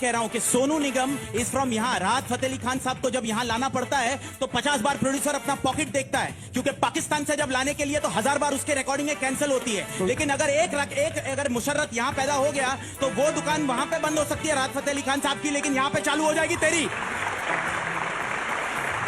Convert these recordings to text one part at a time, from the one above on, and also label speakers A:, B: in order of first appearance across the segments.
A: कह रहा हूं कि सोनू निगम इज फ्रॉम यहाँ। राहत फतेह अली खान साहब को जब यहाँ लाना पड़ता है तो 50 बार प्रोड्यूसर अपना पॉकेट देखता है, क्योंकि पाकिस्तान से जब लाने के लिए तो 1000 बार उसके रिकॉर्डिंग कैंसिल होती है। लेकिन अगर अगर मुशर्रत यहाँ पैदा हो गया तो वो दुकान वहां पे बंद हो सकती है राहत फतेह अली खान साहब की, लेकिन यहाँ पे चालू हो जाएगी तेरी।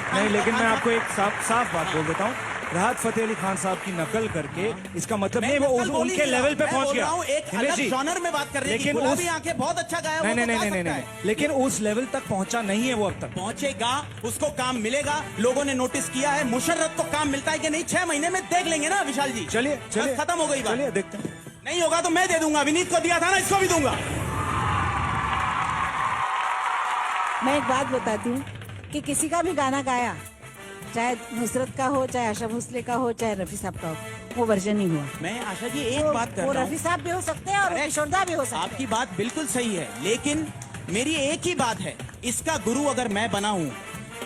B: नहीं, लेकिन मैं आपको एक साफ बात बोल देता हूँ, राहत फतेह अली खान साहब की नकल करके इसका मतलब नहीं वो उनके लेवल पे पहुंच गया।
A: एक अलग जॉनर में बात कर रहे हैं, लेकिन गुलाबी आंखें बहुत अच्छा गाया।
B: नहीं, लेकिन उस लेवल तक पहुंचा नहीं है वो अब तक।
A: पहुंचेगा, उसको काम मिलेगा, लोगों ने नोटिस किया है। मुशर्रत को काम मिलता है कि नहीं 6 महीने में देख लेंगे ना विशाल जी।
B: चलिए
A: खत्म हो गई बात,
B: चलिए देखते हैं।
A: नहीं होगा तो मैं दे दूंगा, विनीत को दिया था ना, इसको भी दूंगा।
C: मैं एक बात बताती हूँ कि किसी का भी गाना गाया, चाहे नुसरत का हो, चाहे आशा भोसले का हो, चाहे रफी साहब का हो, वो वर्जन ही हुआ।
A: मैं आशा जी एक बात कर
C: वो
A: रहा हूं,
C: रफी साहब भी हो सकते हैं और किशोरदा भी हो सकते हैं।
A: आपकी बात बिल्कुल सही है, लेकिन मेरी एक ही बात है, इसका गुरु अगर मैं बना हूं,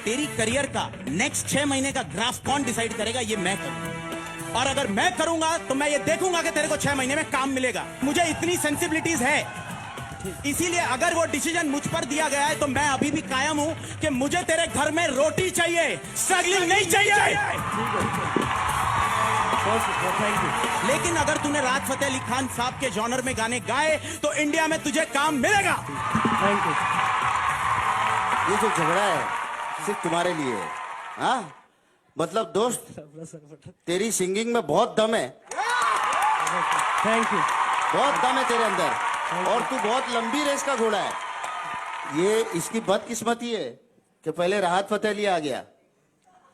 A: तेरी करियर का नेक्स्ट 6 महीने का ग्राफ कौन डिसाइड करेगा? ये मैं करूंगा। और अगर मैं करूंगा तो मैं ये देखूंगा कि तेरे को 6 महीने में काम मिलेगा। मुझे इतनी सेंसिबिलिटीज है, इसीलिए अगर वो डिसीजन मुझ पर दिया गया है तो मैं अभी भी कायम हूं कि मुझे तेरे घर में रोटी चाहिए, स्ट्रगलिंग नहीं चाहिए। लेकिन अगर तूने राहत फतेह अली खान साहब के जॉनर में गाने गाए तो इंडिया में तुझे काम मिलेगा।
D: Thank you. ये जो झगड़ा है सिर्फ तुम्हारे लिए है, हाँ? मतलब दोस्त, तेरी सिंगिंग में बहुत दम है।
B: Thank you.
D: बहुत दम है तेरे अंदर, और तू बहुत लंबी रेस का घोड़ा है। ये इसकी बदकिस्मती है कि पहले राहत फतेह अली आ गया,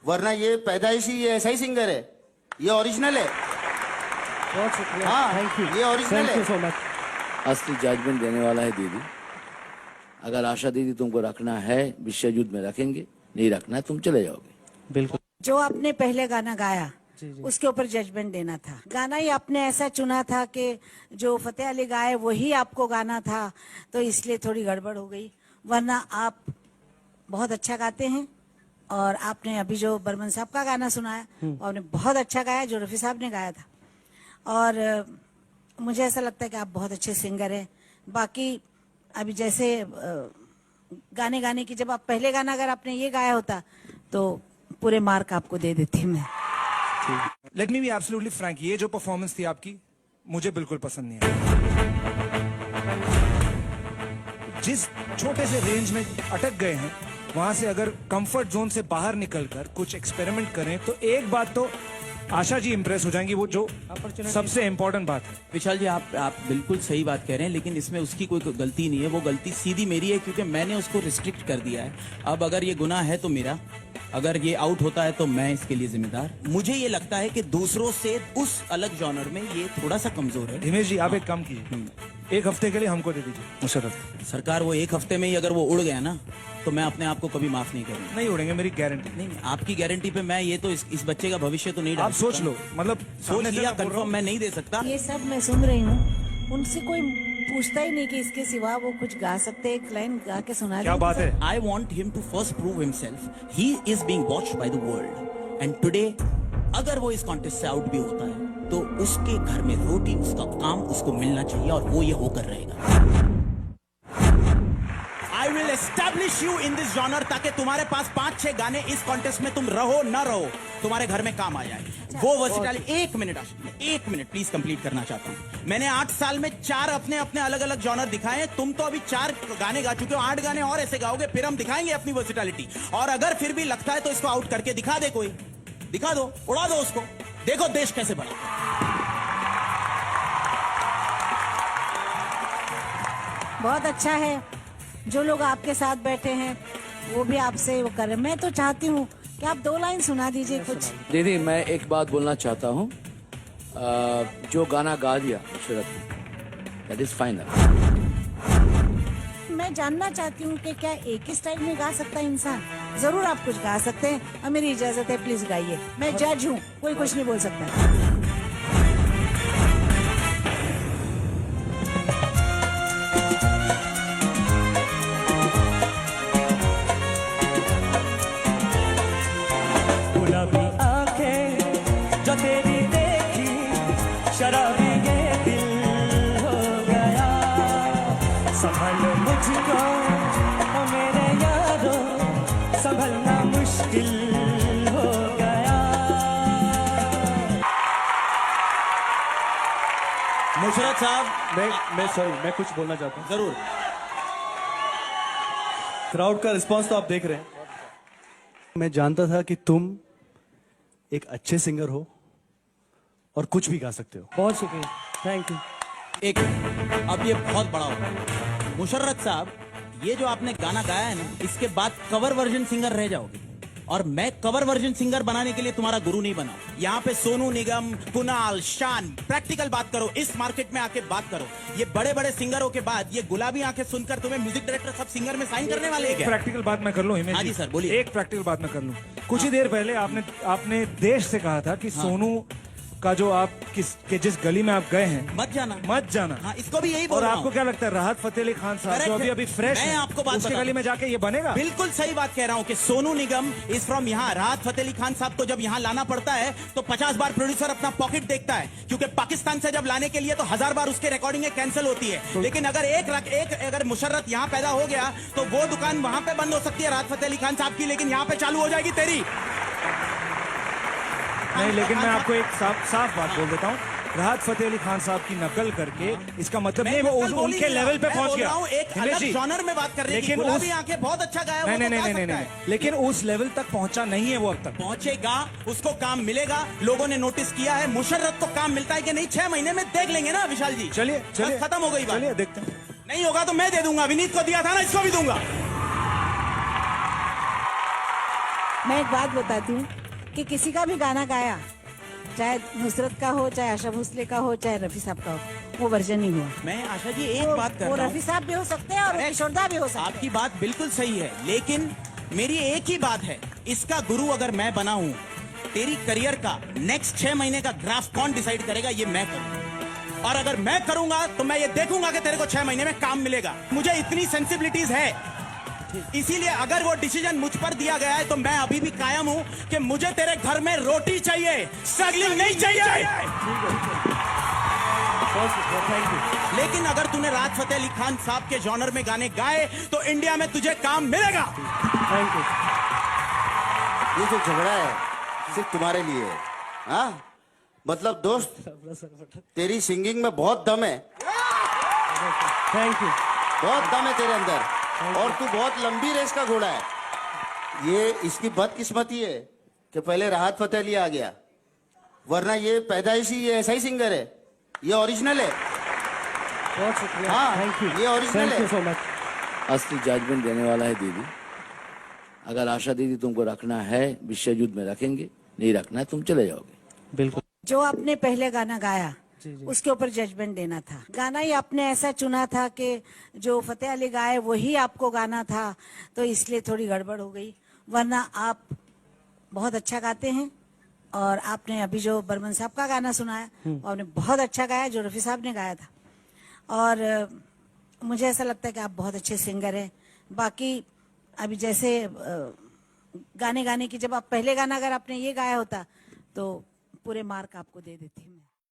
D: वरना ये पैदाइशी ये ऐसा ही सिंगर है, ये ओरिजिनल है।
B: बहुत शुक्रिया।
D: हाँ,
B: थैंक यू,
D: ये ओरिजिनल है।
B: Thank you so much.
E: असली जजमेंट देने वाला है दीदी। अगर आशा दीदी तुमको रखना है विश्व युद्ध में रखेंगे, नहीं रखना है तुम चले जाओगे।
B: बिल्कुल।
C: जो आपने पहले गाना गाया उसके ऊपर जजमेंट देना था। गाना ही आपने ऐसा चुना था कि जो फतेह अली गाए वही आपको गाना था, तो इसलिए थोड़ी गड़बड़ हो गई। वरना आप बहुत अच्छा गाते हैं, और आपने अभी जो बर्मन साहब का गाना सुनाया आपने बहुत अच्छा गाया, जो रफी साहब ने गाया था। और मुझे ऐसा लगता है कि आप बहुत अच्छे सिंगर हैं। बाकी अभी जैसे गाने की, जब आप पहले गाना अगर आपने ये गाया होता तो पूरे मार्क आपको दे देती मैं।
B: Let me be absolutely Frank, ये जो परफॉर्मेंस थी आपकी मुझे बिल्कुल पसंद नहीं आई। जिस छोटे से रेंज में अटक गए हैं, वहां से अगर कंफर्ट जोन से बाहर निकलकर कुछ एक्सपेरिमेंट करें तो एक बात तो आशा जी इंप्रेस हो जाएंगी, वो जो सबसे इंपॉर्टेंट बात है।
A: विशाल जी आप बिल्कुल सही बात कह रहे हैं, लेकिन इसमें उसकी कोई गलती नहीं है। वो गलती सीधी मेरी है, क्योंकि मैंने उसको रिस्ट्रिक्ट कर दिया है। अब अगर ये गुनाह है तो मेरा, अगर ये आउट होता है तो मैं इसके लिए जिम्मेदार। मुझे ये लगता है कि दूसरों से उस अलग जॉनर में ये थोड़ा सा कमजोर है।
B: हिमेश जी आप एक काम कीजिए, 1 हफ्ते के लिए हमको दे दीजिए मुशर्रत।
A: सरकार वो 1 हफ्ते में ही अगर वो उड़ गया ना तो मैं अपने आप को कभी माफ नहीं करूंगा।
B: नहीं उड़ेंगे, मेरी गारंटी।
A: नहीं, आपकी गारंटी पे मैं ये तो इस बच्चे का भविष्य तो नहीं डाल
B: आप सोच लो, मतलब
A: सोच लिया, कंफर्म मैं नहीं दे सकता।
C: ये सब मैं सुन रही हूँ, उनसे कोई पूछता ही नहीं कि इसके सिवा वो कुछ गा सकते, एक लाइन गा के सुना।
B: क्या बात है।
A: I want him to first prove himself. He is being watched by the world. And today, अगर वो इस कॉन्टेस्ट से आउट भी होता है तो उसके घर में रोटी, उसका काम उसको मिलना चाहिए, और वो ये होकर रहेगा। I will establish you in this genre, ताकि तुम्हारे पास 5-6 गाने इस कॉन्टेस्ट में तुम रहो ना रहो, तुम्हारे घर में काम आ जाए। वो वर्सेटैलिटी। 1 मिनट प्लीज कंप्लीट करना चाहता हूँ। मैंने 8 साल में 4 अपने अलग अलग जॉनर दिखाए हैं। तुम तो अभी 4 गाने गा चुके हो, 8 गाने और ऐसे गाओगे, फिर हम दिखाएंगे अपनी वर्सेटैलिटी। और अगर फिर भी लगता है तो इसको आउट करके दिखा दे, कोई दिखा दो, उड़ा दो उसको, देखो देश कैसे बना।
C: बहुत अच्छा है, जो लोग आपके साथ बैठे हैं वो भी आपसे वो कर रहे हैं। मैं तो चाहती हूँ कि आप 2 लाइन सुना दीजिए कुछ।
E: दीदी मैं एक बात बोलना चाहता हूँ, जो गाना गा दिया मुशर्रत, दैट इज फाइनल।
C: मैं जानना चाहती हूँ कि क्या एक ही स्टाइल में गा सकता है इंसान? जरूर आप कुछ गा सकते हैं, और मेरी इजाजत है, प्लीज गाइए। मैं जज हूँ, कोई कुछ नहीं बोल सकता।
F: जो तेरी देखी शराबी ये दिल हो गया, संभालो मुझको।
A: मुशर्रफ साहब,
F: मैं सॉरी, मैं कुछ बोलना चाहता हूँ।
A: जरूर।
F: क्राउड का रिस्पांस तो आप देख रहे हैं। मैं जानता था कि तुम एक अच्छे सिंगर हो और कुछ भी गा सकते हो। बहुत शुक्रिया, थैंक यू।
A: एक अब ये बहुत बड़ा होगा मुशर्रफ साहब, ये जो आपने गाना गाया है ना, इसके बाद कवर वर्जन सिंगर रह जाओगे। और मैं कवर वर्जन सिंगर बनाने के लिए तुम्हारा गुरु नहीं बना। यहाँ पे सोनू निगम, कुणाल, शान, प्रैक्टिकल बात करो, इस मार्केट में आके बात करो। ये बड़े बड़े सिंगरों के बाद ये गुलाबी आंखें सुनकर तुम्हें म्यूजिक डायरेक्टर सब सिंगर में साइन करने वाले हैं क्या?
B: प्रैक्टिकल बात मैं कर लूं हिमेश
A: हाँ जी सर, बोलिए।
B: एक प्रैक्टिकल बात मैं कर लूं। कुछ ही देर पहले आपने देश से कहा था कि सोनू का जो आप जिस गली में आप गए हैं
A: मत जाना। हाँ, इसको भी यही बोल
B: और
A: रहा
B: आपको
A: हूँ।
B: क्या लगता है राहत फतेह अली खान साहब
A: Correct
B: जो
A: है।
B: अभी फ्रेश
A: मैं
B: हैं,
A: आपको बात
B: उसके
A: बताता
B: गली में जाके ये बनेगा?
A: बिल्कुल सही बात कह रहा हूँ कि सोनू निगम इज फ्रॉम यहाँ। राहत फतेह अली खान साहब को जब यहाँ लाना पड़ता है तो 50 बार प्रोड्यूसर अपना पॉकेट देखता है, क्योंकि पाकिस्तान से जब लाने के लिए तो 1000 बार उसके रिकॉर्डिंग कैंसिल होती है। लेकिन अगर मुशर्रफ यहाँ पैदा हो गया तो वो दुकान वहां पे बंद हो सकती है राहत फतेह अली खान साहब की, लेकिन यहाँ पे चालू हो जाएगी तेरी।
B: नहीं, लेकिन मैं आपको एक साफ बात बोल देता हूँ। राहत फतेह अली खान साहब की नकल करके इसका मतलब नहीं वो उनके लेवल पे पहुंच गया।
A: एक अलग जॉनर में बात कर रही थी। गुलाबी आंखें बहुत अच्छा गाया, वो तो गा सकता है।
B: लेकिन उस लेवल तक पहुंचा नहीं है वो अब तक।
A: पहुंचेगा, उसको काम मिलेगा। लोगों ने नोटिस किया है। मुशर्रफ को काम मिलता है कि नहीं 6 महीने में देख लेंगे ना विशाल जी।
B: चलिए
A: बस खत्म हो गई बात।
B: चलिए देखते हैं।
A: नहीं होगा तो मैं दे दूंगा। विनीत को दिया था ना, इसको भी दूंगा।
C: मैं एक बात बताती हूँ कि किसी का भी गाना गाया, चाहे नुसरत का हो, चाहे आशा भोसले का हो, चाहे रफी साहब का हो, वो वर्जन ही हुआ।
A: मैं आशा जी एक बात कर
C: वो
A: रहा हूँ।
C: रफी साहब भी हो सकते हैं और
A: अरे,
C: किशोरदा भी हो सकते हैं।
A: आपकी बात बिल्कुल सही है, लेकिन मेरी एक ही बात है, इसका गुरु अगर मैं बना हूं, तेरी करियर का नेक्स्ट 6 महीने का ग्राफ कौन डिसाइड करेगा? ये मैं करूंगा। और अगर मैं करूंगा तो मैं ये देखूंगा कि तेरे को 6 महीने में काम मिलेगा। मुझे इतनी सेंसिबिलिटीज है, इसीलिए अगर वो डिसीजन मुझ पर दिया गया है तो मैं अभी भी कायम हूं कि मुझे तेरे घर में रोटी चाहिए, स्ट्रगलिंग नहीं चाहिए। लेकिन अगर तूने राहत फतेह अली खान साहब के जॉनर में गाने गाए तो इंडिया में तुझे काम मिलेगा।
F: Thank you.
D: ये जो झगड़ा है सिर्फ तुम्हारे लिए है। हाँ, मतलब दोस्त, तेरी सिंगिंग में बहुत दम है,
F: थैंक यू।
D: बहुत दम है तेरे अंदर, और तू बहुत लंबी रेस का घोड़ा है। ये इसकी बदकिस्मती है कि पहले राहत फतेह अली आ गया, वरना ये पैदाइशी ये ऐसा ही सिंगर है। ये ओरिजिनल है।
F: बहुत शुक्रिया,
D: हाँ,
F: थैंक यू।
D: ये ओरिजिनल
F: थैंक यू
D: है।
F: So much.
E: असली जजमेंट देने वाला है दीदी। अगर आशा दीदी तुमको रखना है विश्व युद्ध में रखेंगे, नहीं रखना है तुम चले जाओगे।
F: बिल्कुल।
C: जो आपने पहले गाना गाया उसके ऊपर जजमेंट देना था। गाना ही आपने ऐसा चुना था कि जो फतेह अली गाए वही आपको गाना था, तो इसलिए थोड़ी गड़बड़ हो गई। वरना आप बहुत अच्छा गाते हैं, और आपने अभी जो बर्मन साहब का गाना सुनाया वो आपने बहुत अच्छा गाया, जो रफी साहब ने गाया था। और मुझे ऐसा लगता है कि आप बहुत अच्छे सिंगर हैं। बाकी अभी जैसे गाने गाने की, जब आप पहले गाना अगर आपने ये गाया होता तो पूरे मार्क आपको दे देती मैं।